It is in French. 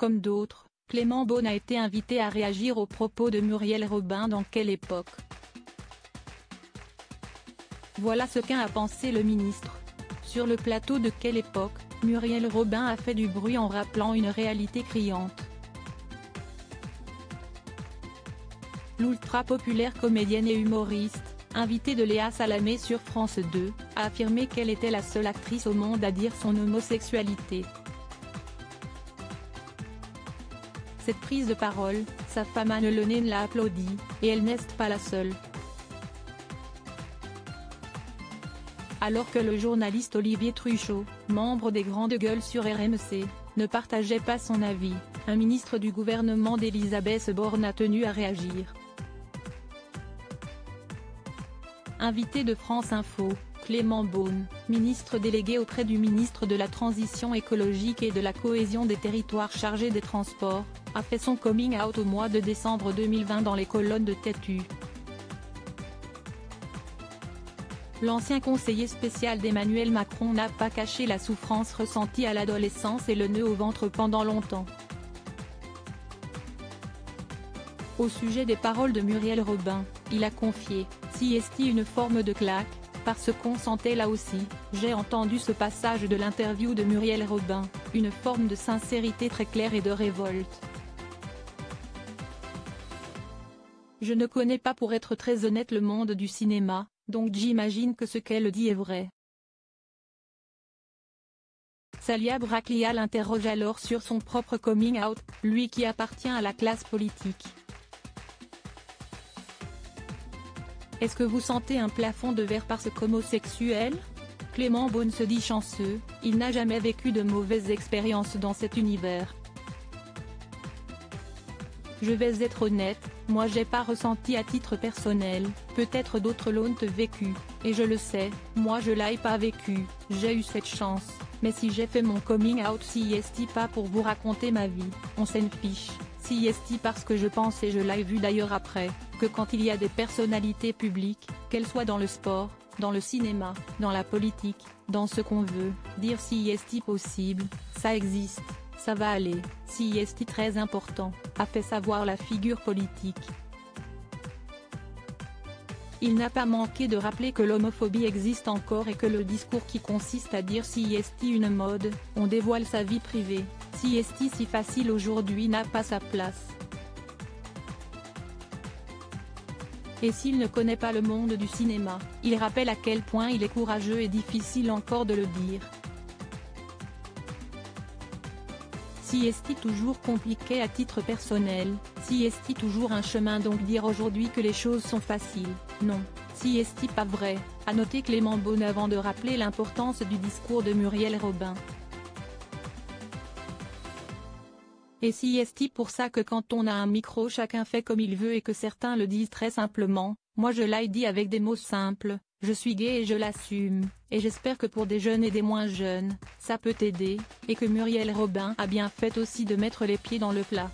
comme d'autres, Clément Beaune a été invité à réagir aux propos de Muriel Robin dans Quelle époque. Voilà ce qu'a pensé le ministre. Sur le plateau de Quelle époque, Muriel Robin a fait du bruit en rappelant une réalité criante. L'ultra-populaire comédienne et humoriste, invitée de Léa Salamé sur France 2, a affirmé qu'elle était la seule actrice au monde à dire son homosexualité. Cette prise de parole, sa femme Anne Lené l'a applaudie, et elle n'est pas la seule. Alors que le journaliste Olivier Truchot, membre des Grandes Gueules sur RMC, ne partageait pas son avis, un ministre du gouvernement d'Elisabeth Borne a tenu à réagir. Invité de France Info, Clément Beaune, ministre délégué auprès du ministre de la Transition écologique et de la cohésion des territoires chargé des Transports, a fait son coming out au mois de décembre 2020 dans les colonnes de Têtu. L'ancien conseiller spécial d'Emmanuel Macron n'a pas caché la souffrance ressentie à l'adolescence et le nœud au ventre pendant longtemps. Au sujet des paroles de Muriel Robin, il a confié « Si est une forme de claque, parce qu'on sentait là aussi, j'ai entendu ce passage de l'interview de Muriel Robin, une forme de sincérité très claire et de révolte. Je ne connais pas pour être très honnête le monde du cinéma, donc j'imagine que ce qu'elle dit est vrai. » Salia Braclia l'interroge alors sur son propre coming out, lui qui appartient à la classe politique. Est-ce que vous sentez un plafond de verre parce qu'homosexuel ? Clément Beaune se dit chanceux, il n'a jamais vécu de mauvaises expériences dans cet univers. Je vais être honnête, moi j'ai pas ressenti à titre personnel, peut-être d'autres l'ont vécu, et je le sais, moi je l'ai pas vécu, j'ai eu cette chance, mais si j'ai fait mon coming out si est pas pour vous raconter ma vie, on s'en fiche, si est parce que je pense et je l'ai vu d'ailleurs après, que quand il y a des personnalités publiques, qu'elles soient dans le sport, dans le cinéma, dans la politique, dans ce qu'on veut, dire si est possible, ça existe. Ça va aller, si est très important, a fait savoir la figure politique. Il n'a pas manqué de rappeler que l'homophobie existe encore et que le discours qui consiste à dire si est une mode, on dévoile sa vie privée, si est si facile aujourd'hui n'a pas sa place. Et s'il ne connaît pas le monde du cinéma, il rappelle à quel point il est courageux et difficile encore de le dire. Si est toujours compliqué à titre personnel, si est toujours un chemin donc dire aujourd'hui que les choses sont faciles, non, si est pas vrai, a noté Clément Beaune avant de rappeler l'importance du discours de Muriel Robin. Et si est pour ça que quand on a un micro chacun fait comme il veut et que certains le disent très simplement, moi je l'ai dit avec des mots simples, je suis gay et je l'assume, et j'espère que pour des jeunes et des moins jeunes, ça peut aider, et que Muriel Robin a bien fait aussi de mettre les pieds dans le plat.